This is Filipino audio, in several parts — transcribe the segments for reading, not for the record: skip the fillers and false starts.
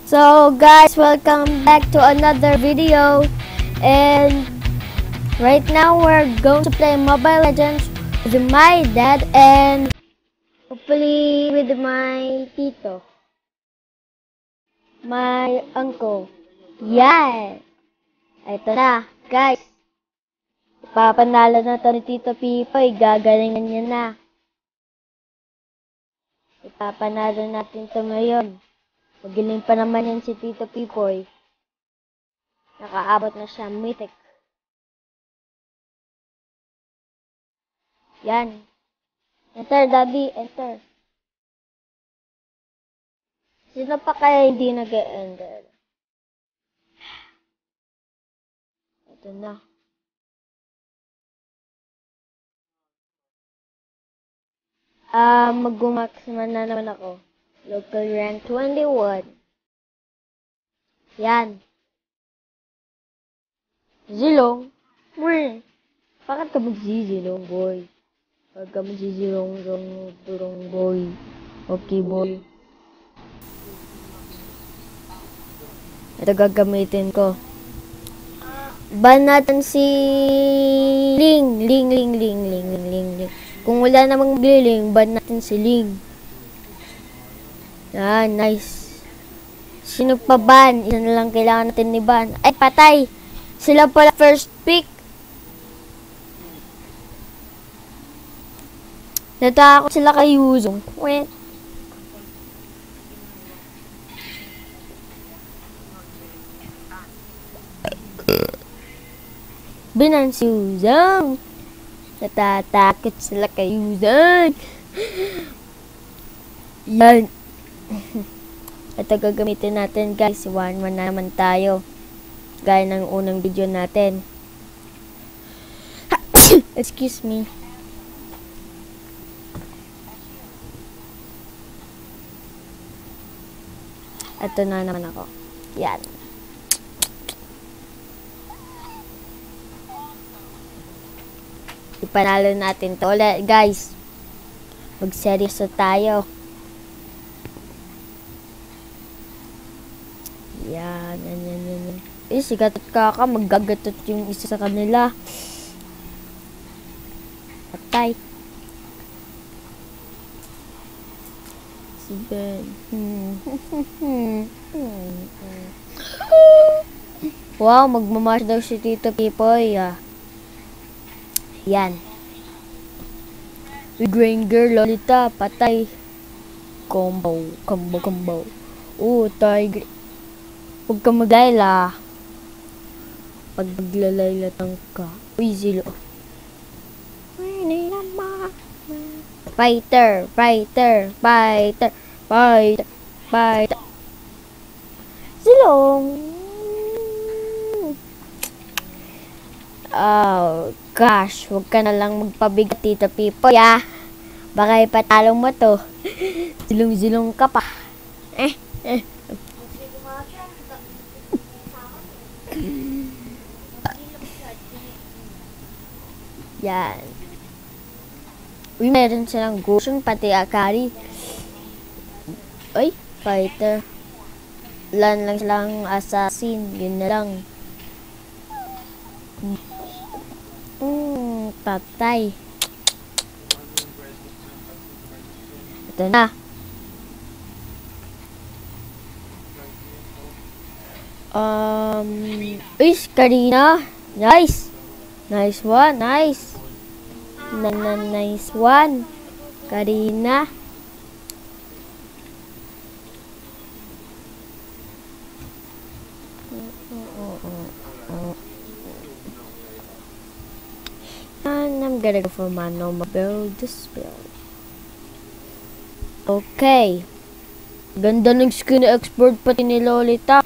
So guys, welcome back to another video, and right now we're going to play Mobile Legends with my dad and hopefully with my tito, my uncle. Yeah! Ito na, guys. Ipapanalo na to ni Tito Pipoy, gagalingan niya na. Ipapanalo natin to ngayon. Magiling pa naman yan si Tito Pipoy. Nakaabot na siya, mythic. Yan. Enter, Daddy, enter. Sino pa kaya hindi nag-enter? Ito na. Mag-maxima na naman ako. Local rank 21. Yan. Zilong. Bakit ka magsizilong, boy? Bakit ka magsizilong, durong, boy? Okay, boy. Ito gagamitin ko. Ban natin si Ling. Kung wala namang magliling, ban natin si Ling. Yan, nice. Sino pa ban? Isa na lang kailangan natin ni ban. Ay, patay! Sila pala first pick. Natakot sila kay Yuzong. Wait. Binan si Yuzong. Natatakot sila kay Yuzong. Yan. Ito gagamitin natin, guys. 1-1 na naman tayo. Gaya ng unang video natin. Excuse me. Ito na naman ako. Yan. Ipanalo natin to ulit, guys. Magseryoso tayo. Yan. Eh, sigat at kaka, maggagatot yung isa sa kanila. Patay. Si Ben. Wow, magmamash daw si Tito Pipoy. Yan. Granger, Lolita, patay. Combo. Tiger. Huwag ka maglayla. Pag maglalaylatang ka. Uy, zilo. Fighter. Zilong. Oh, gosh. Huwag ka na lang magpabigat, Tito Pipoy, Baka ipatalo mo to. Zilong ka pa. Yan. Uy, meron silang Goshen, pati Akari. Uy, fighter. Lan lang silang assassin. Yun na lang. Patay. Ito na. Uy, Karina. Nice. Nice one. Nice one. Karina. And I'm gonna go for my normal build. This build. Okay. Ganda ng skin export pati ni Lolita.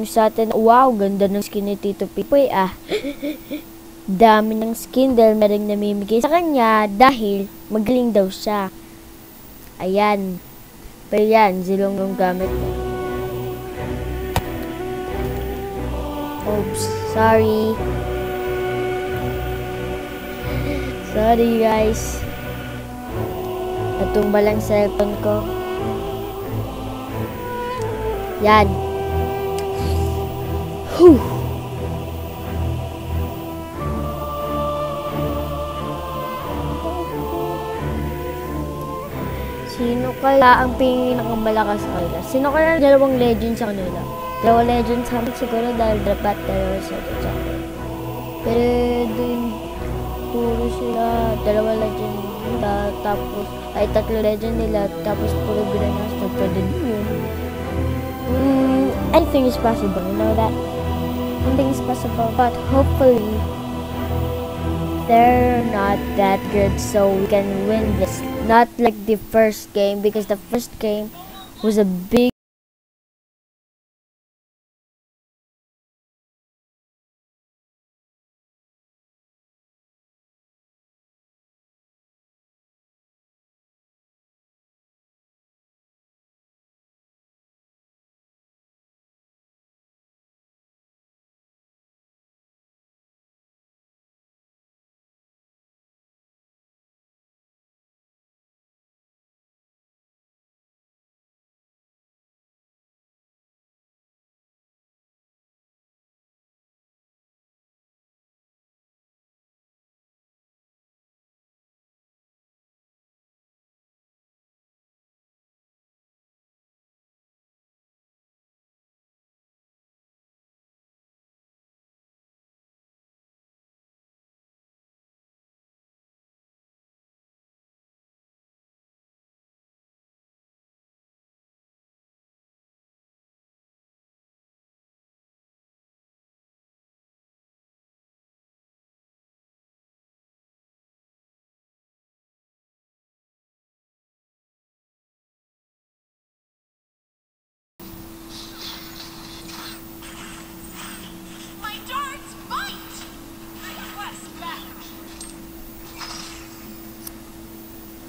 Sa atin, wow, ganda ng skin ni Tito Pipoy, Dami ng skin dahil merong namimigay sa kanya dahil magaling daw siya. Ayan. Pero yan, zilong yung gamit niya. Oops, sorry. Sorry, guys. Natumba lang cellphone ko. Yan. Whew. Sino kaya ang pinakamalakas sa kanila? Sino kaya dalawang legends sa kanila? Dalawang legends sa akin siguro dahil dapat dalawa sa akin. Pero dun, puro sila, dalawa legend tapos, ay tatlo legend nila, tapos puro Grandmaster, pwede din yun. Anything is possible, you know that? Anything is possible, but hopefully, they're not that good so we can win this. Not like the first game, because the first game was a big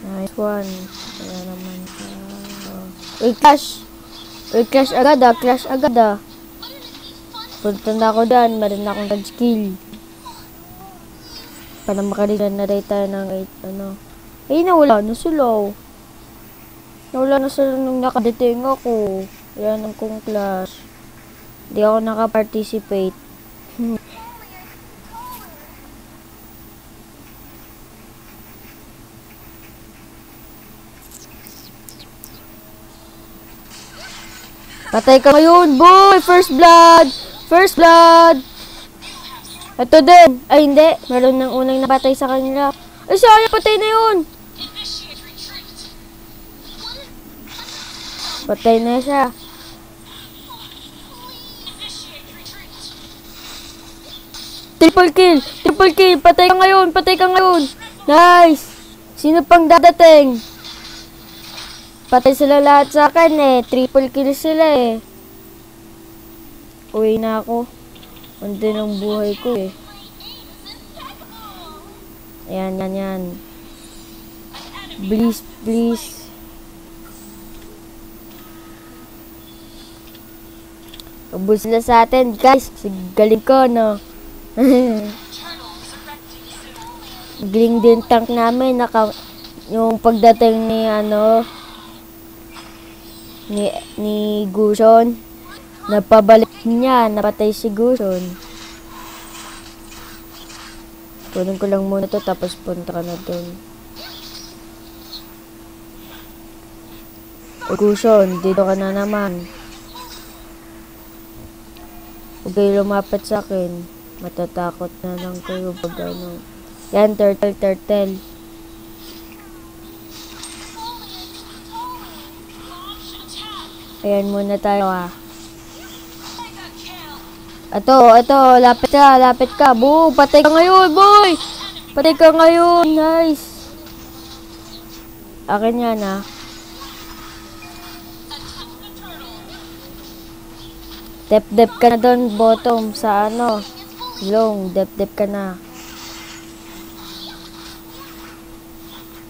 nice one. Kaya naman Clash! Clash agad Clash agad Punta na ako dyan, meron na akong skill. Para makarigenerate tayo ng nawala na sila. Nawala na sila nung nakadeting ako. Yan ang kong Clash. Hindi ako nakaparticipate. Patay ka ngayon, boy! First blood! First blood! Ito din. Ay, hindi. Meron ng unang napatay sa kanila. Ay, sayang, patay na yun! Patay na siya. Triple kill! Triple kill! Patay ka ngayon! Patay ka ngayon! Nice! Sino pang dadating? Patay sila lahat sa akin Triple kill sila Uwi na ako. Andun ang buhay ko Ayan, yan. Please, please. Ubus sila sa atin, guys. Galing ko, no? Galing din tank namin. Yung pagdating ni Gusion, napabalik niya, napatay si Gusion. Kunin ko lang muna to tapos punta ka na dun. Gusion, dito ka na naman. Huwag kayo lumapit sa akin. Matatakot na lang kayo pag Yan, turtle. Ayan muna tayo Ito, lapit ka. Boom, patay ka ngayon, boy! Patay ka ngayon, nice. Akin yan Dep ka na doon, bottom, sa long, dep ka na.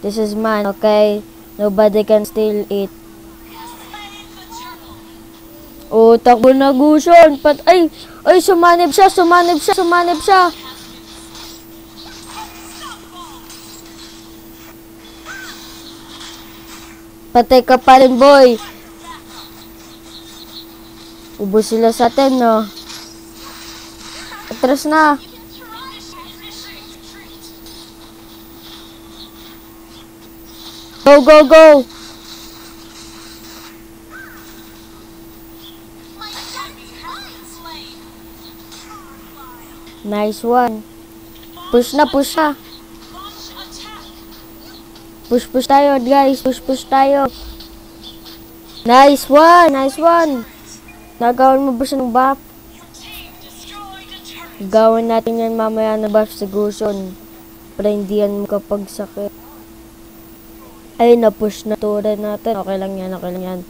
This is mine, okay? Nobody can steal it. Oh, takbo na Gusion. Ay, sumanib siya. Patay ka pa rin, boy. Ubus sila sa atin, no? Atras na. Go, go, go! Nice one. Push na, push na. Push tayo, guys. Push tayo. Nice one, nice one. Nagawan mo ba siya ng buff? Gawin natin yan mamaya na buff sa Gusion. Para hindi yan kapag sakit. Ay, na-push na turret natin. Okay lang yan, okay lang yan.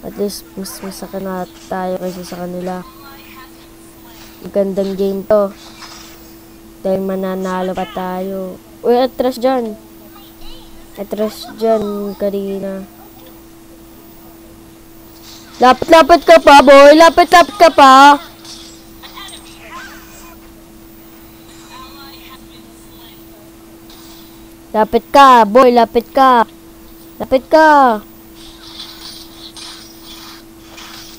At least, mas masaka na tayo kasi sa kanila. Gandang game to. Dahil mananalo pa tayo. Uy, atras dyan. Atras dyan, Karina. Lapit-lapit ka pa, boy. Lapit-lapit ka pa. Lapit ka, boy. Lapit ka. Lapit ka.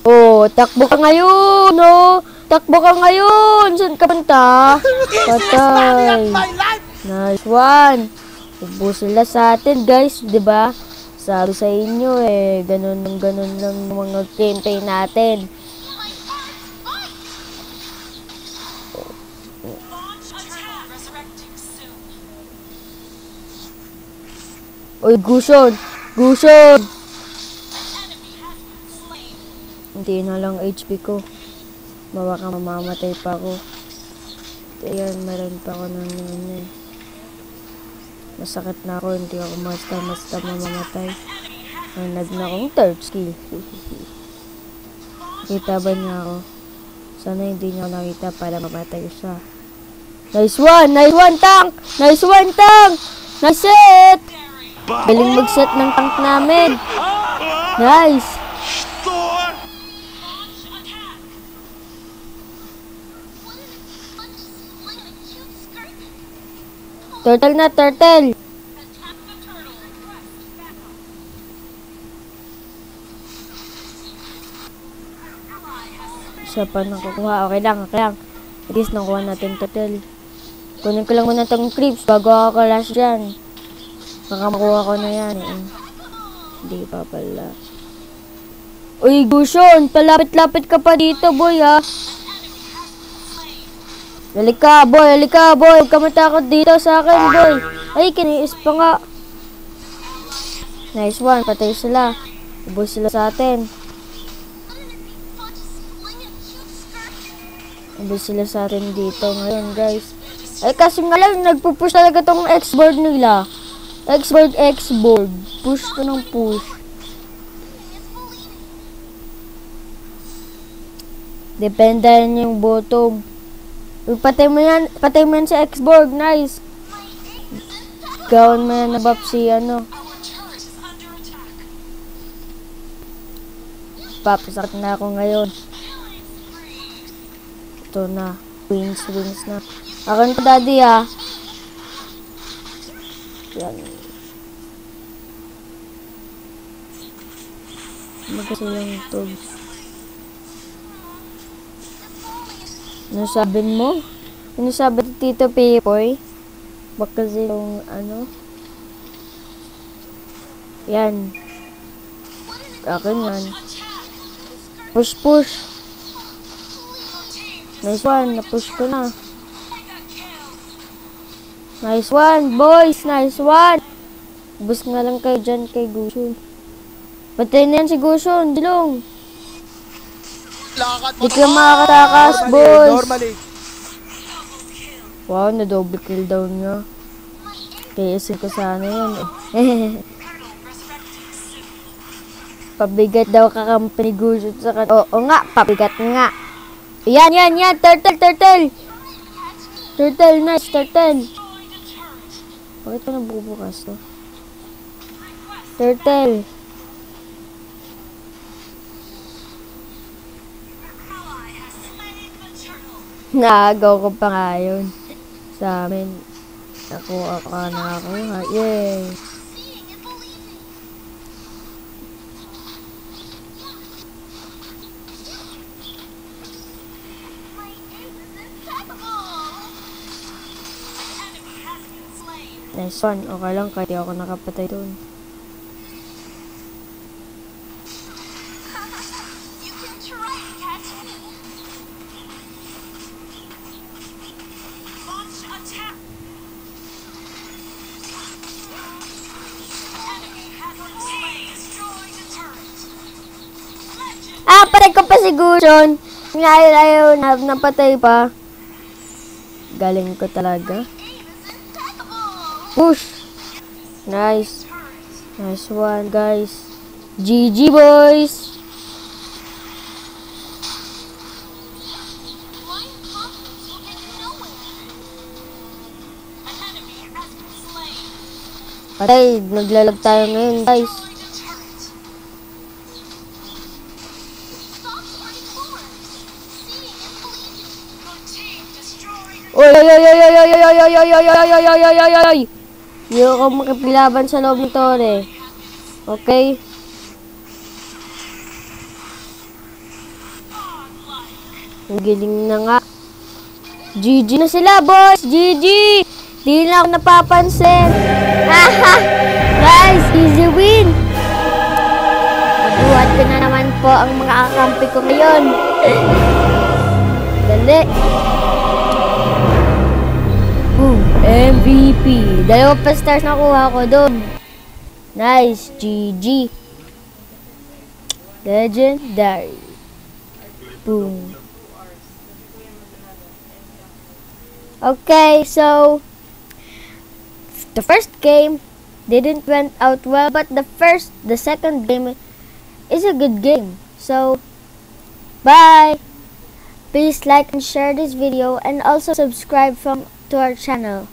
Oh, takbo ka ngayon, no? Takbo ka ngayon! Saan ka punta? Patay. Nice one. Ubus sila sa atin, guys. Diba? Sabi sa inyo, eh. Ganun lang mga gameplay natin. Uy, Gusion! Gusion! Hindi na lang HP ko. Baka mamamatay pa ako. Ayan, meron pa ako ng ano. Masakit na ako, hindi ako basta mamamatay. Nag na akong third skill. Kita ba niya ako? Sana hindi niya nakita para mamatay siya. Nice one! Nice one, tank! Nice one, tank! Nice set! Galing mag-set ng tank namin. Nice! Turtle na, turtle! Siya pa nakukuha. Okay lang, okay lang. At least nakuha natin turtle. Kunin ko lang muna itong creeps bago ako clash dyan. Baka makuha ko na yan eh. Hindi pa pala. Uy, Gusion! Palapit-lapit ka pa dito, boy, ha? Halika, boy! Halika, boy! Huwag ka matakot dito sa akin, boy! Ay, kiniis pa nga. Nice one. Patay sila. Ubus sila sa atin. Ubus sila sa atin dito ngayon, guys. Ay, kasi nga lang, nagpupush talaga tong X-board nila. X-board. Push ko ng push. Depende rin yung bottom. Patay mo yan sa X-board. Nice. Gawin mo yan na buff si ano. Papasakit na ako ngayon. Ito na. Wins na. Akin to, daddy, ha. Yan. Magkasilang ito. Ano sabi mo? Ano sabi ni Tito Pipoy? Baka kasi yung ano? Yan. Akin yan. Push. Nice one. Na-push ko na. Nice one, boys. Nice one. Bus nga lang kayo dyan kay Gusion. Patay na yan si Gusion. Dilong. Di ka makakatakas, boys. Wow, na-double kill down niya. Kaya isin ko sana yun eh. Pabigat daw kakampi ni Gusion sa oo nga, pabigat nga. Yan. Turtle. Turtle, nice, turtle. Bakit pa nabubukas to? Turtle. Naagaw ko pa nga yun. Sa amin. Nakuha ka na ako. Yay! Nice one. Okay lang kahit di ako nakapatay doon. You can try to catch me. Launch attack. Enemy has destroyed the turret. Legend. Ah, patay ko pa si Gusion. Ayaw na napatay pa. Galing ko talaga. Aim is impeccable. Push. Nice. Nice one, guys. GG, boys. Blind confidence will get you nowhere. An enemy has been slain. Patay, naglalag tayo ngayon, guys. Destroyed the turret. Stop running forward. Seeing is believing. Your team destroyed the Oy, oy, oy, oy, oy, oy, oy, oy, oy, oy, oy, oy, oy, oy, oy, oy. Hindi ako makipilaban sa loob ng tore. Okay? Ang giling na nga. GG na sila, boys! GG! Di na ako napapansin. Haha! Guys, easy win! Nabuhat ko na naman po ang mga kakampi ko ngayon. Dali! Boom! MVP! 2 pa stars nakuha ko doon. Nice! GG! Legendary! Boom! Okay, so the first game didn't went out well, but the second game is a good game. So, bye! Please like and share this video and also subscribe to our channel.